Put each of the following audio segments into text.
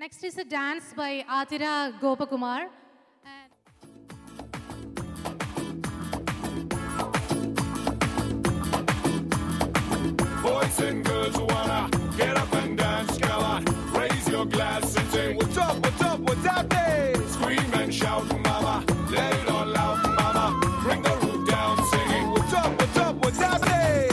Next is a dance by Athira Gopakumar. Boys and girls who wanna get up and dance, come on, raise your glass and say, what's up, what's up, what's happening? Scream and shout, mama, let it all out, mama, bring the roof down, singing, what's up, what's happening?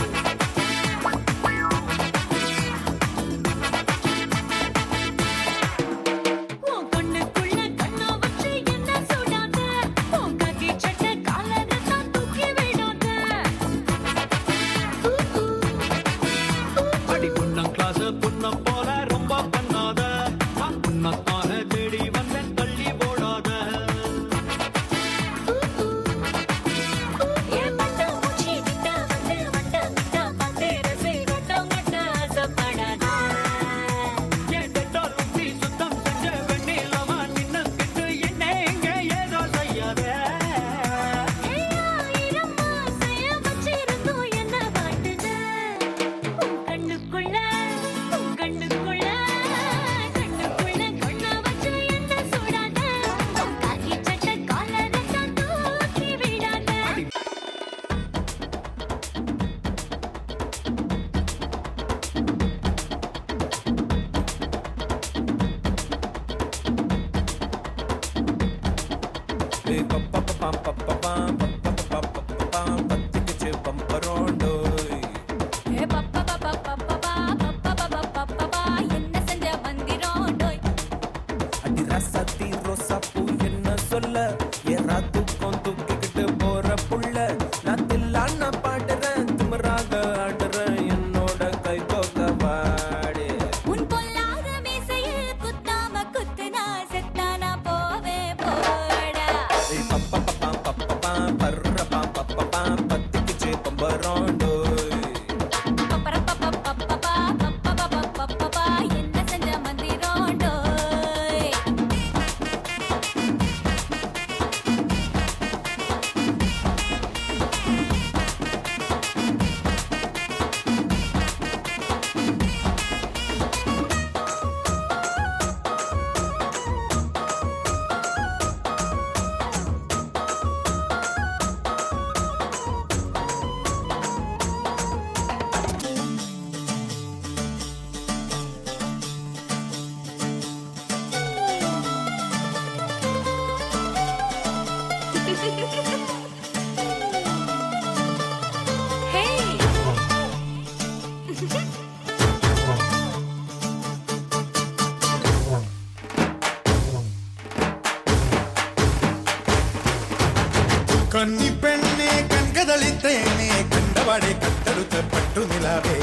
കന്നി പെണ്ണെ കൺകതളിത്തേനെ കണ്ടവാടെ കട്ടെടുത്ത പട്ടു നിലാവേ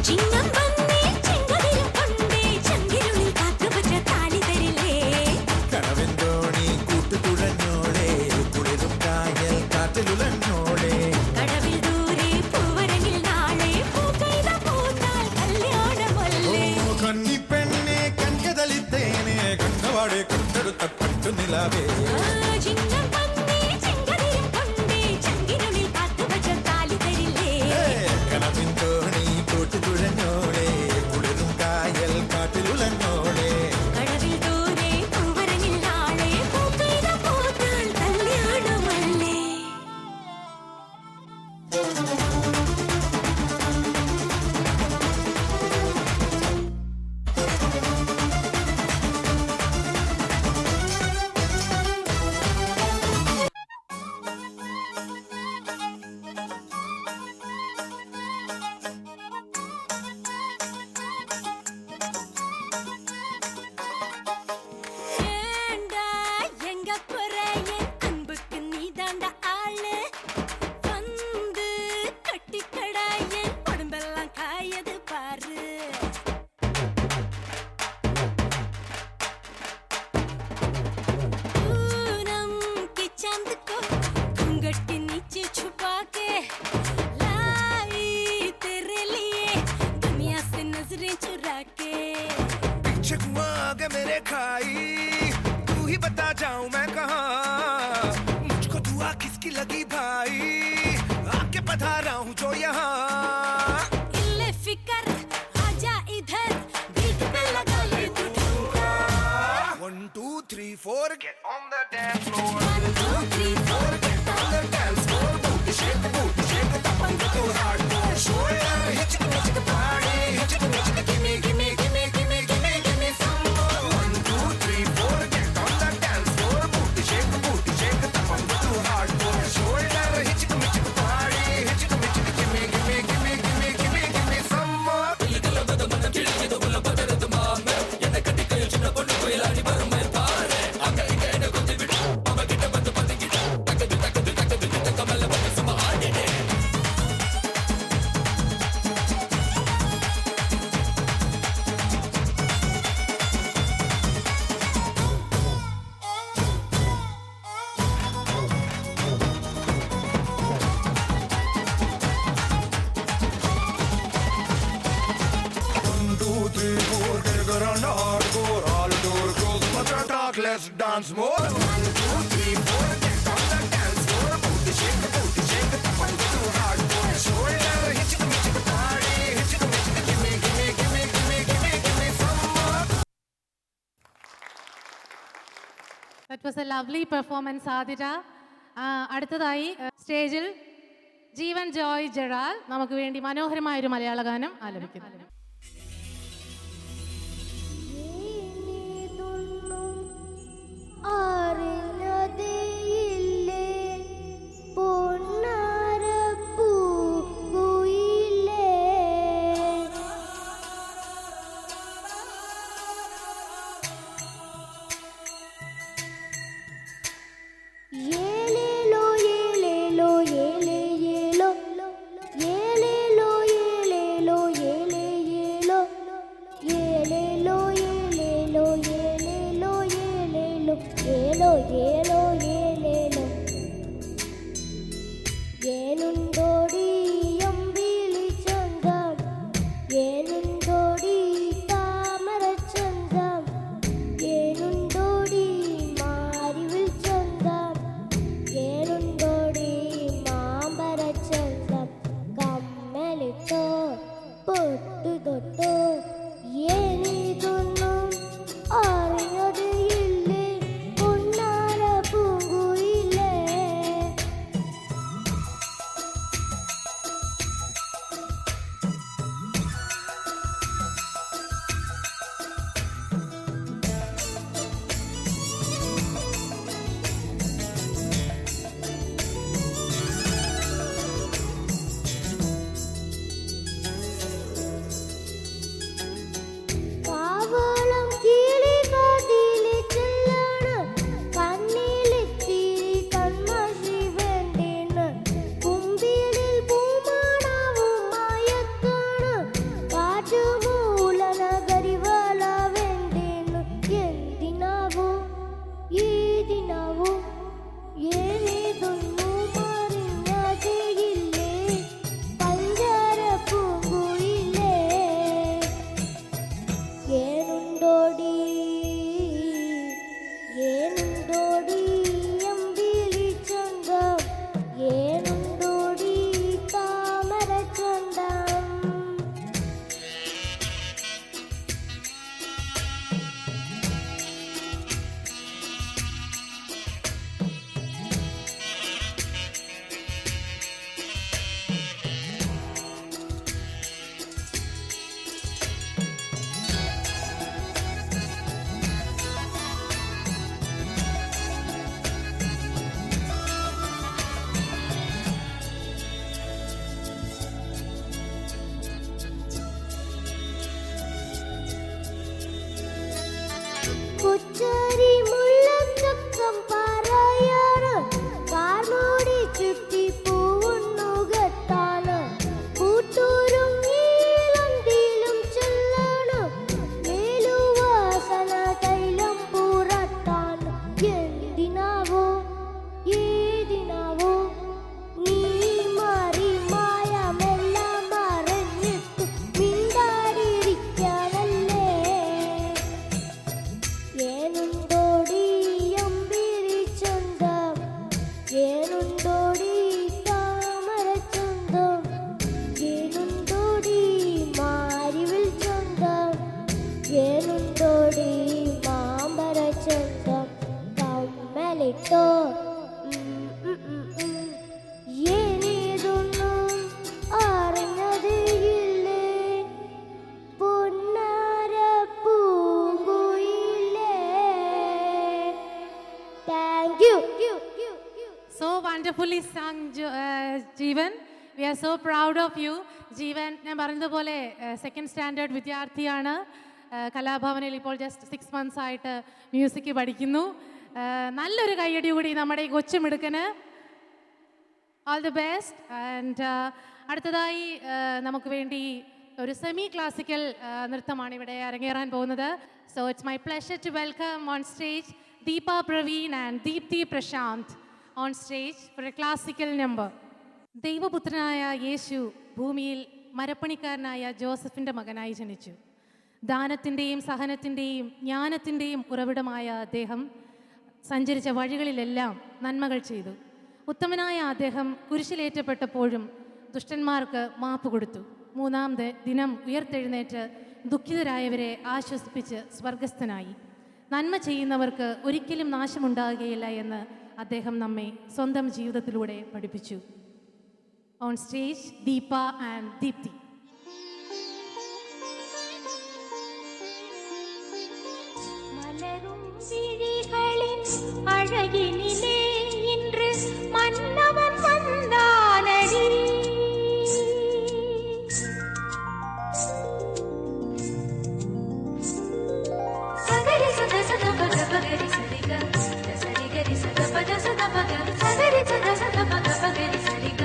ചിങ്ങം വന്നേ ചെങ്കതിരും കൊണ്ടേ ചങ്കിരുളിൽ കാത്തുവച്ച താലി തരില്ലേ കനവെന്തോണി കൂട്ടുകുഴഞ്ഞോളെ കുളിരും കായൽ കാറ്റിലുലഞ്ഞോളെ കടവിൽ ദൂരെ പൂവരങ്ങിൽ നാളെ പൂക്കൈത പൂത്താൽ കല്യാണമല്ലേ കന്നി പെണ്ണെ കൺകതളിത്തേനെ കണ്ടവാടെ കട്ടെടുത്ത പട്ടു നിലാവേ ചിങ്ങം വന്നേ ചെങ്കതിരും കൊണ്ടേ ചങ്കിരുളിൽ കാത്തുവച്ച താലി തരില്ലേ കനവെന്തോണി കൂട്ടുകുഴഞ്ഞോളെ കുളിരും കായൽ കാറ്റിലുലഞ്ഞോളെ കടവിൽ ദൂരെ പൂവരങ്ങിൽ നാളെ പൂക്കൈത പൂത്താൽ കല്യാണമല്ലേ ஏண்டா எங்க போற என் அன்புக்கு நீதாண்டா ஆளு வந்து கட்டிக்கடா என் உடம்பெல்லாம் காயது பாரு पूनम के चांद को घूंघट के नीचे छुपा के लाई तेरे लिए दुनिया से नजरें चुरा के पीछे घुमा के मेरे खाई, तू ही बता जाऊं मैं कहाँ, मुझको दुआ किसकी लगी भाई, आके पधारा हूँ जो यहाँ। इल्ले फिकर आजा इधर बीट पे लगा ले तू ठुमका let's dance more. 1, 2, 3, 4, get on the dance floor. Booty shake, up and do hardcore. Shoulder, hit the party, hit the give me some more. That was a lovely performance, Athira. അടുത്തതായി സ്റ്റേജിൽ ജീവൻ ജോയ് ജെറാൽ നമുക്ക് വേണ്ടി മനോഹരമായൊരു മലയാള ഗാനം ആലപിക്കുന്നു. Wonderfully sung, Jeevan. We are so proud of you. Jeevan, ഞാൻ പറഞ്ഞതുപോലെ second standard വിദ്യാർത്ഥിയാണ്. കലാഭവനിൽ ഇപ്പോൾ ജസ്റ്റ് 6 months ആയിട്ട് മ്യൂസിക് പഠിക്കുന്നു. നല്ലൊരു കയ്യടി കൂടി നമ്മുടെ ഈ കൊച്ചുമിടുക്കന്. All the best. ആൻഡ് അടുത്തതായി നമുക്ക് വേണ്ടി ഒരു സെമി ക്ലാസിക്കൽ നൃത്തമാണ് ഇവിടെ അരങ്ങേറാൻ പോകുന്നത്. So it's my pleasure to welcome on stage Deepa Praveen and Deepthi Prashanth on stage for a classical number. ദൈവപുത്രനായ യേശു ഭൂമിയിൽ മരപ്പണിക്കാരനായ ജോസഫിൻ്റെ മകനായി ജനിച്ചു. ദാനത്തിൻ്റെയും സഹനത്തിൻ്റെയും ജ്ഞാനത്തിൻ്റെയും ഉറവിടമായ അദ്ദേഹം സഞ്ചരിച്ച വഴികളിലെല്ലാം നന്മകൾ ചെയ്തു. ഉത്തമനായ അദ്ദേഹം കുരിശിലേറ്റപ്പെട്ടപ്പോഴും ദുഷ്ടന്മാർക്ക് മാപ്പ് കൊടുത്തു. മൂന്നാം ദിനം ഉയർത്തെഴുന്നേറ്റ് ദുഃഖിതരായവരെ ആശ്വസിപ്പിച്ച് സ്വർഗസ്ഥനായി. നന്മ ചെയ്യുന്നവർക്ക് ഒരിക്കലും നാശമുണ്ടാകുകയില്ല എന്ന് അദ്ദേഹം നമ്മെ സ്വന്തം ജീവിതത്തിലൂടെ പഠിപ്പിച്ചു. On stage Deepa and Deepthi. மலரும் விழிகளின் அழகினிலே இன்று மன்னவன் வந்தானடி. சகரி சத சத பக பகரி சரிக சரிகரி சத பத சத பக சகரி சத சத பக பகரி சரிக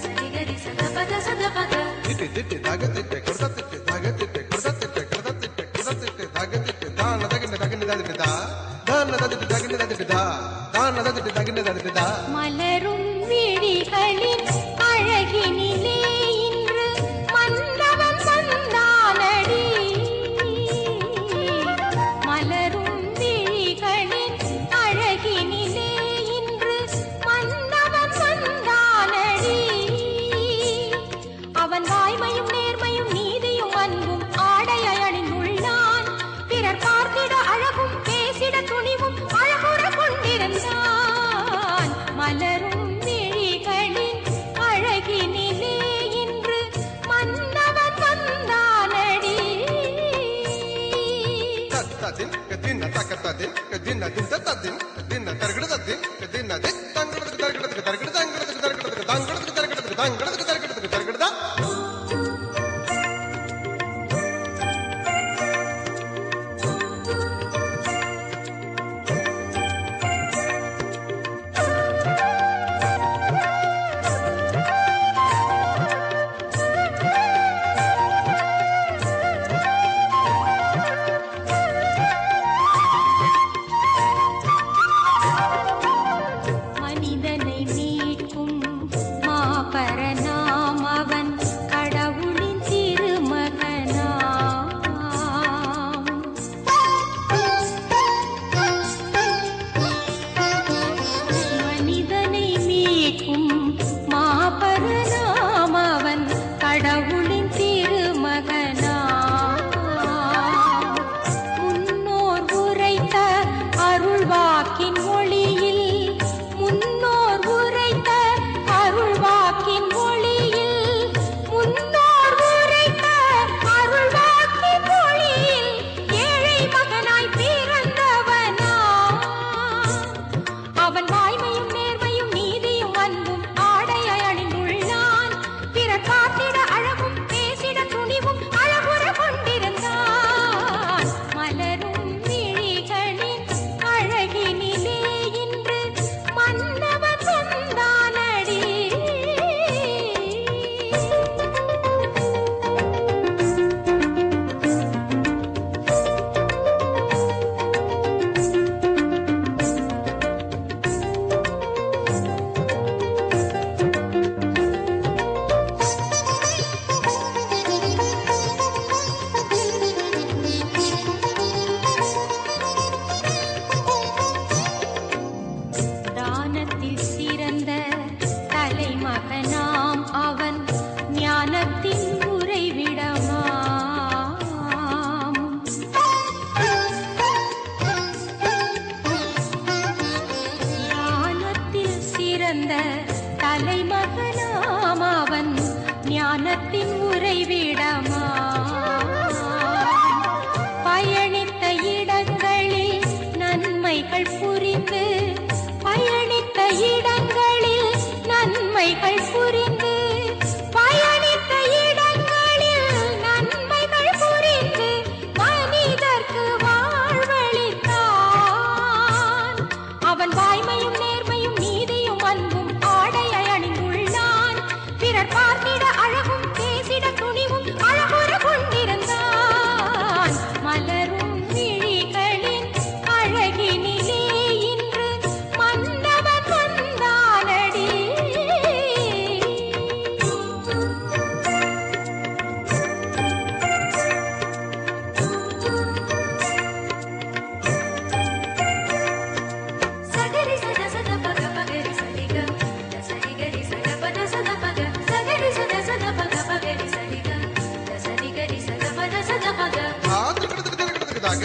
சரிகரி சத பத சத பக திட்டு திட்டு தாக திட்டு கொடுத்த திட்டு தாக திட்டு கொடுத்த திட்டு கொடுத்த திட்டு கொடுத்த திட்டு தாக திட்டு தான தகின தகின தகின தா தான தகின தகின தகின தா தான தகின தகின தகின தா. மலரும் விழிகளின் அழகினிலே இன்று மன்னவன் வந்தானடி. மலரும் விழிகளின் அழகினிலே இன்று மன்னவன் வந்தானடி. அவன் வாய்மையும் நேர்மையும் நீதியும் அன்பும் ஆடையை அணிந்துள்ளான். பிறர் பார்த்திட அழகும் பேசிட துணிவும் அழகுற கொண்டிருந்தான். மலரும் விழிகளின் அழகினிலே இன்று மன்னவன் வந்தானடி. தத்ததின் கதின தக்கததின் கதின தின் தத்ததின் கதின தர்கடததின் கதின தின் தங்கடதுக்கு தர்கடதுக்கு தர்கட தங்கடதுக்கு தர்கடதுக்கு தங்கடதுக்கு தர்கடதுக்கு தங்கடதுக்கு தர்கடதுக்கு தர்கடதா. மனிதனை நீ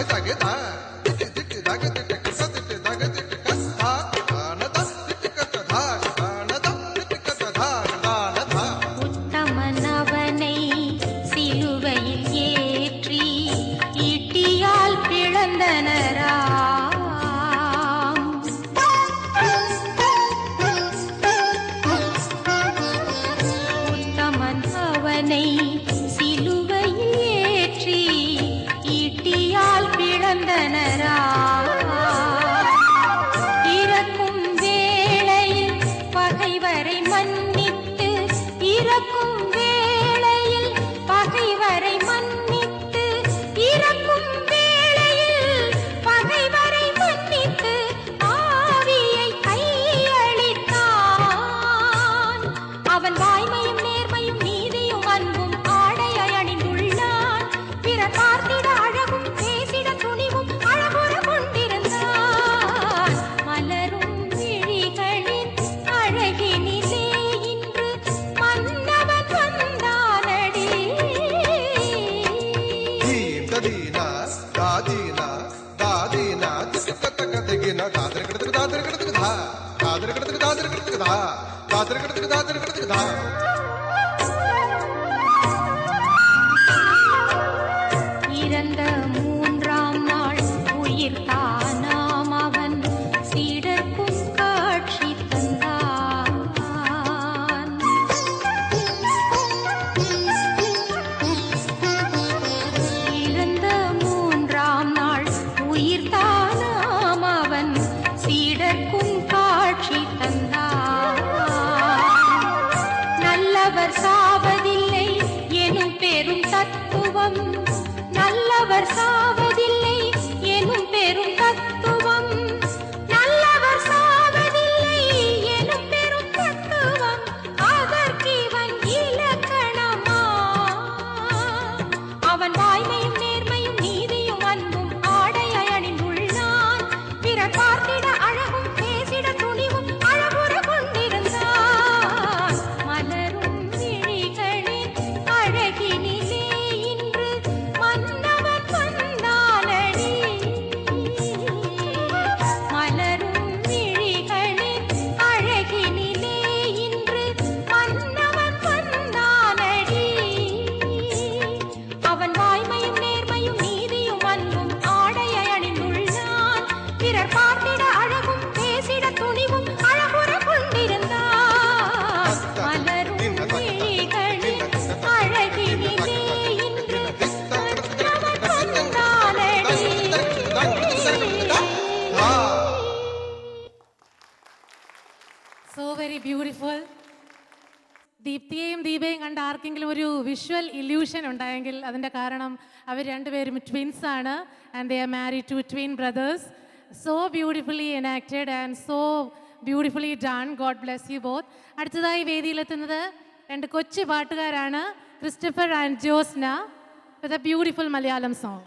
தக தக தா திட்டு திட்டு தக திட்டு கச திட்டு தக திட்டு கஸ்தா தானதா திட்டு கத்த தா தானதா திட்டு கத்த தா தானதா உத்தமன் அவனை சிலுவையில் ஏற்றி ஈட்டியால் பிளந்தனராம். உத்தமன் அவனை சிலுவையில் ஏற்றி ஈட்டியால் பிளந்தனராம். இறக்கும் வேளையில் பகைவரை மன்னித்து இறக்கும் வேளையில் பகைவரை மன்னித்து இறக்கும் வேளையில் பகைவரை மன்னித்து ஆவியை கையளித்தான். அவன் வாய்மையும் நேர்மையும் நீதியும் அன்பும் ஆடையாய் அணிந்துள்ளான். பிறர் பார்த்திட அழகும் பேசிட துணிவும் அழகுற கொண்டிருந்தான். மலரும் விழிகளின் அழகினிலே இன்று மன்னவன் வந்தானடி. தீம் ததீனா தாதீனா தாதீனா திட்டு கத்த கதகினா தாதர கிடத்துக்கு தாதர கிடத்துக்கு தா தாதர கிடத்துக்கு தாதர கிடத்துக்கு தா தாதர கிடத்துக்கு தாதர கிடத்துக்கு தா இறந்த மூன்றாம் நாள் உயிர் தானாம் அவன் சீடர்க்கும் காட்சி தந்தான். இறந்த மூன்றாம் நாள் உயிர் தானாம் அவன் சீடர்க்கும் காட்சி தந்தான். நல்லவர் சாவதில்லை எனும் பெரும் தத்துவம் நல்லவர் சாவதில்லை எனும் பெரும் தத்துவம் நல்லவர் சாவதில்லை எனும் பெரும் தத்துவம் அதற்கிவன் இலக்கணமா. அவன் வாய்மையும் நேர்மையும் நீதியும் அன்பும் ஆடையாய் அணிந்துள்ளான். பிறர் பார்த்திட அழகும் பேசிட துணிவும் அழகுற கொண்டிருந்தான். மலரும் விழிகளின் அழகினிலே இன்று மன்னவன் வந்தானடி. மலரும் விழிகளின் அழகினிலே இன்று மன்னவன் வந்தானடி. அவன் வாய்மையும் நேர்மையும் நீதியும் அன்பும் ஆடையாய் அணிந்துள்ளான். பிறர் பார்த்திட அழகும் பேசிட துணிவும் அழகுற கொண்டிருந்தான். மலரும் விழிகளின் அழகினிலே இன்று மன்னவன் வந்தானடி. So very beautiful. ദീപ്തിയെയും ദീപയും കണ്ട ആർക്കെങ്കിലും ഒരു വിഷ്വൽ ഇല്യൂഷൻ ഉണ്ടായെങ്കിൽ അതിൻ്റെ കാരണം അവർ രണ്ടുപേരും ട്വിൻസ് ആണ്. And they are married to twin brothers. So beautifully enacted and so beautifully done. God bless you both. അടുത്തതായി വേദിയിലെത്തുന്നത് രണ്ട് കൊച്ചു പാട്ടുകാരാണ്, Christopher and Josna, with a beautiful Malayalam song.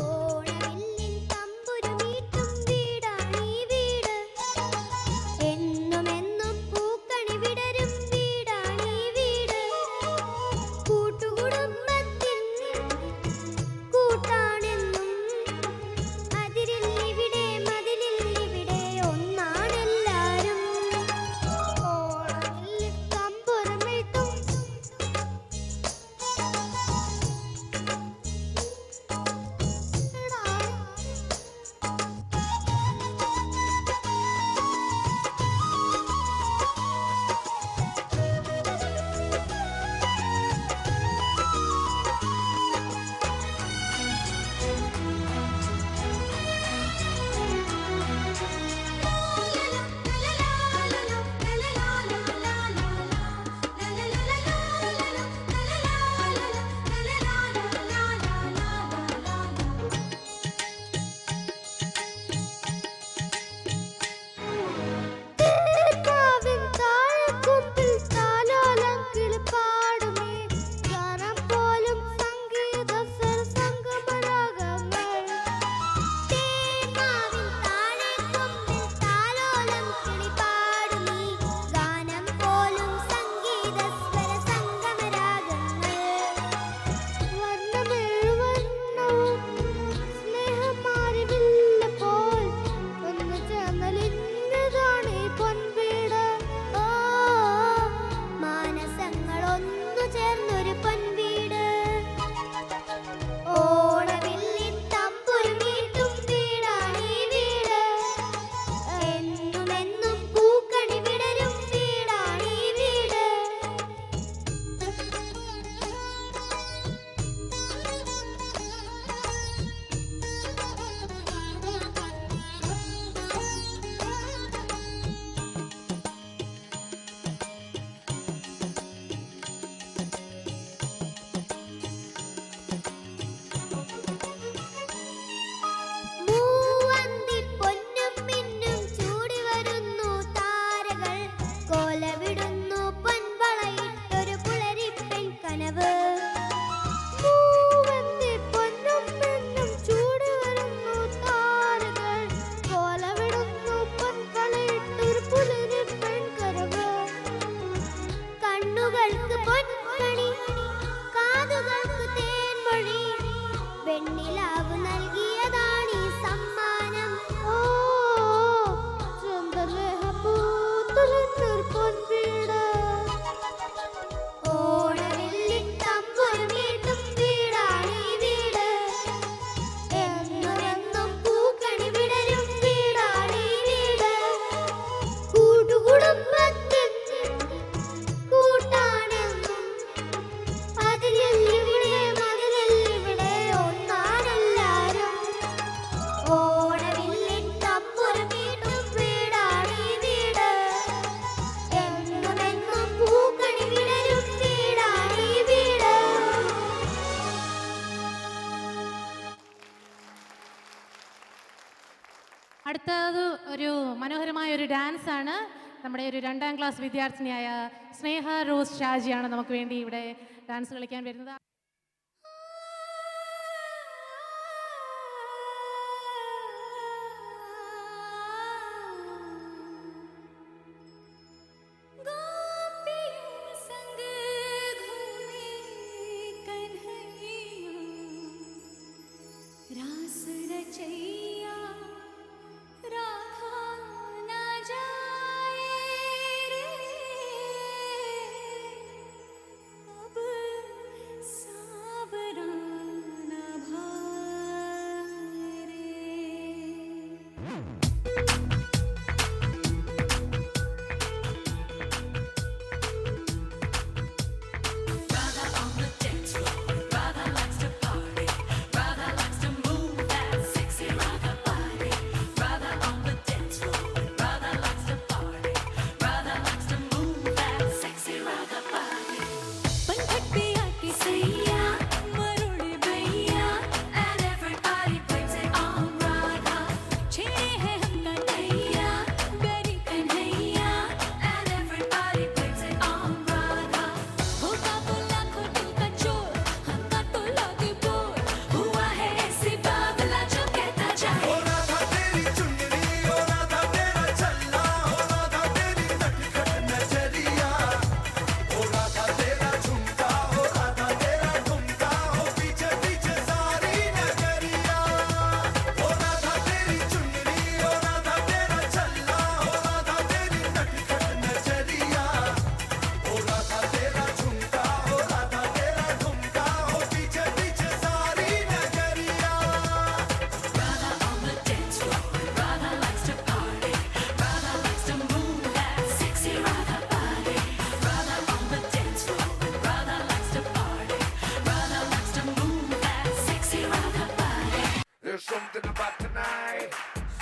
ഓണവില്ലിൻ തമ്പുരു മീട്ടും വീടാണീ വീട്. എന്നുമെന്നും പൂക്കണി വിട പൊന്നലിഞ്ഞതാണീ പൊൻവീട്. ഓ, മാനസങ്ങളൊന്നു ചേർന്നൊരു പൊൻവീട്. ഓണവില്ലിൻ തമ്പുരു മീട്ടും വീടാണീ വീട്. എന്നുമെന്നും പൂക്കണി വിടരും വീടാണീ വീട്. മൂവന്തി പൊന്നും മിന്നും ചൂടി വരുന്നു താരകൾ. കോലവിടുന്നു പൊൻവളയിട്ടൊരു പുലരിപ്പെൺ കനവ്. മൂവന്തി പൊന്നും മിന്നും ചൂടി വരുന്നു താരകൾ. കോലവിടുന്നു പൊൻവളയിട്ടൊരു പുലരിപ്പെൺ കനവ്. കണ്ണുകൾക്ക് പൊൻകണി, കാതുകൾക്ക് തേൻമൊഴി. വെണ്ണിലാവ് നൽകിയതാണീ സമ്മാനം. ഓ, ചന്ദ്രലേഖപൂത്തുലഞ്ഞൊരു പൊൻവീട്. ഓണവില്ലിൻ തമ്പുരു മീട്ടും വീടാണീ വീട്. എന്നുമെന്നും പൂക്കണി വിടരും വീടാണീ വീട്. കൂട്ടുകുടുംബത്തിൻ കൂട്ടാണെന്നും അതിലെല്ലിവിടെ മതിലെല്ലിവിടെ ഒന്നാണെല്ലാരും. ഓണവില്ലിൻ തമ്പുരു മീട്ടും വീടാണീ വീട്. എന്നുമെന്നും പൂക്കണി വിടരും വീടാണീ വീട്. അടുത്തത് ഒരു മനോഹരമായ ഒരു ഡാൻസ് ആണ്. നമ്മുടെ ഒരു 2ാം ക്ലാസ് വിദ്യാർത്ഥിനിയായ സ്നേഹ റോസ് ഷാജിയാണ് നമുക്ക് വേണ്ടി ഇവിടെ ഡാൻസ് കളിക്കാൻ വരുന്നത്. गोपियों संग घूमे कन्हैया, रास रचैया राधा न जाए रे. अब सावरा न भाए रे. पंखट पे आके सैया मरुड़ भैया and everybody blames it on Radha. छेड़े हैं हमका नैया गरी Kanhaiya and everybody blames it on Radha. होगा वो लाखों दिल का चोर, हमका तो लगे बोर. हुआ है ऐसी बावला जो कहता जाए. ओ राधा तेरी चुनरी, ओ राधा तेरा चलना, ओ राधा तेरी नटखट नजरिया, ओ राधा तेरा झुमका, ओ राधा तेरा ठुमका, ओ पीछे पीछे सारी नगरिया. ओ राधा तेरी चुनरी, ओ राधा तेरा चलना, ओ राधा तेरी नटखट नजरिया, ओ राधा तेरा झुमका, ओ राधा तेरा ठुमका, ओ पीछे पीछे सारी नगरिया. Radha on the dance floor, Radha likes to party, Radha likes to move that sexy Radha body. Radha on the dance floor, Radha likes to party, Radha likes to move that sexy Radha body. There's something about tonight,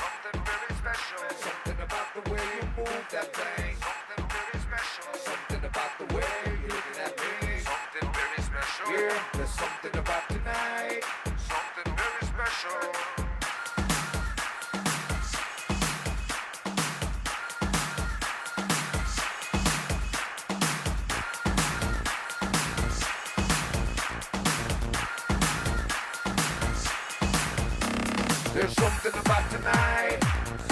something very special. Something about the way you move that thing, something very special. Something about the way you're looking at me, something very special. Yeah, there's something about tonight, something very special. There's something about tonight,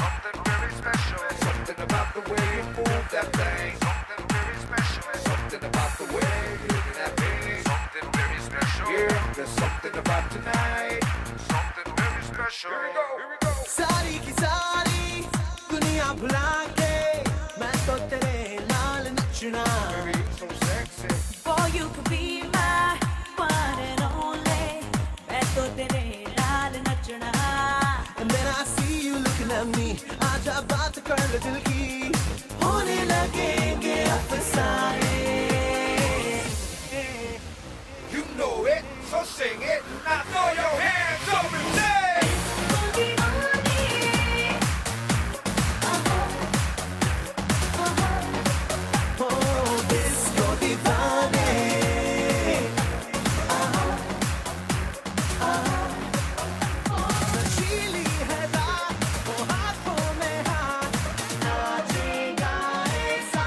something very special. Something about the way you move that thing, something very special. Something about the way you're looking at me, something very special. Yeah, there's something about tonight, something very special. Here we go, here we go. सारी की सारी दुनिया ना भुला के मैं तो तेरे नाल नचना So sexy. For you could be my one and only मैं तो तेरे नाल नचना And then I see you looking at me आजा बात कर ले दिल की होने लगेंगे अफसाने You know it, so sing it. Now throw your hands up and say. Oh, disco दीवाने नशीली है रात वो हाथों में हाथ नाचेगा ऐसा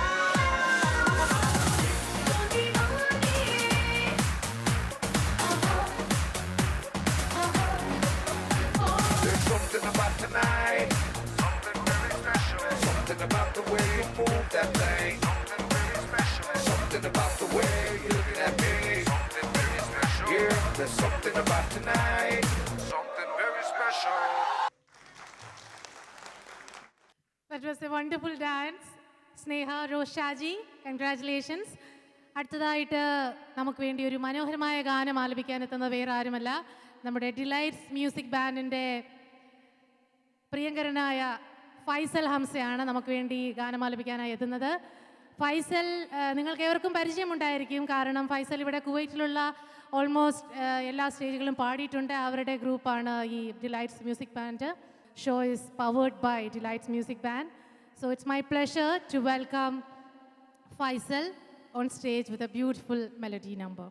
There's something about tonight. Something very special. Something about the way you move that thing. Something very special. Something about the way you're looking at me. Something very special. Yeah, there's something about tonight. Something very special. That was a wonderful dance. Sneha rose Shaji, congratulations. അടുത്തതായിട്ട് നമുക്ക് വേണ്ടി ഒരു മനോഹരമായ ഗാനം ആലപിക്കാനെത്തുന്ന വേറെ ആരുമല്ല, നമ്മുടെ delights music ബാൻഡിൻ്റെ പ്രിയങ്കരനായ ഫൈസൽ ഹംസയാണ് നമുക്ക് വേണ്ടി ഗാനം ആലപിക്കാനായി എത്തുന്നത്. ഫൈസൽ നിങ്ങൾക്ക് ഏവർക്കും പരിചയമുണ്ടായിരിക്കും, കാരണം ഫൈസൽ ഇവിടെ കുവൈറ്റിലുള്ള ഓൾമോസ്റ്റ് എല്ലാ സ്റ്റേജുകളും പാടിയിട്ടുണ്ട്. അവരുടെ ഗ്രൂപ്പാണ് ഈ Delights music band. Show is powered by Delights music band. So it's my pleasure to welcome Faisal on stage with a beautiful melody number.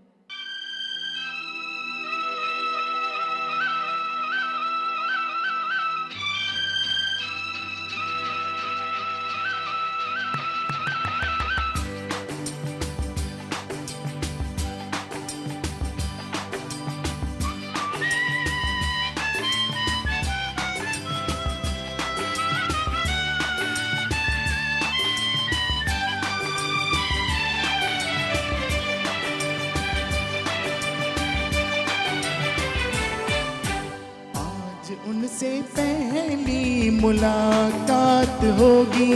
उनसे पहली मुलाकात होगी,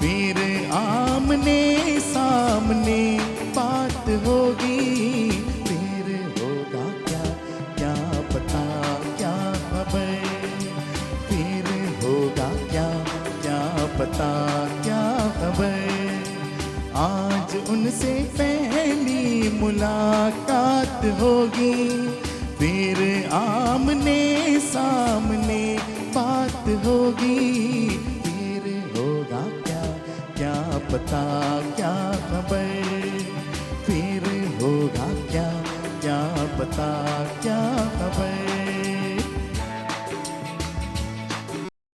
फिर आमने सामने बात होगी, फिर होगा क्या क्या पता क्या खबर, फिर होगा क्या क्या पता क्या खबर। आज उनसे पहली मुलाकात होगी, फिर आमने सामने बात होगी, फिर होगा क्या क्या पता क्या खबर, फिर होगा क्या क्या पता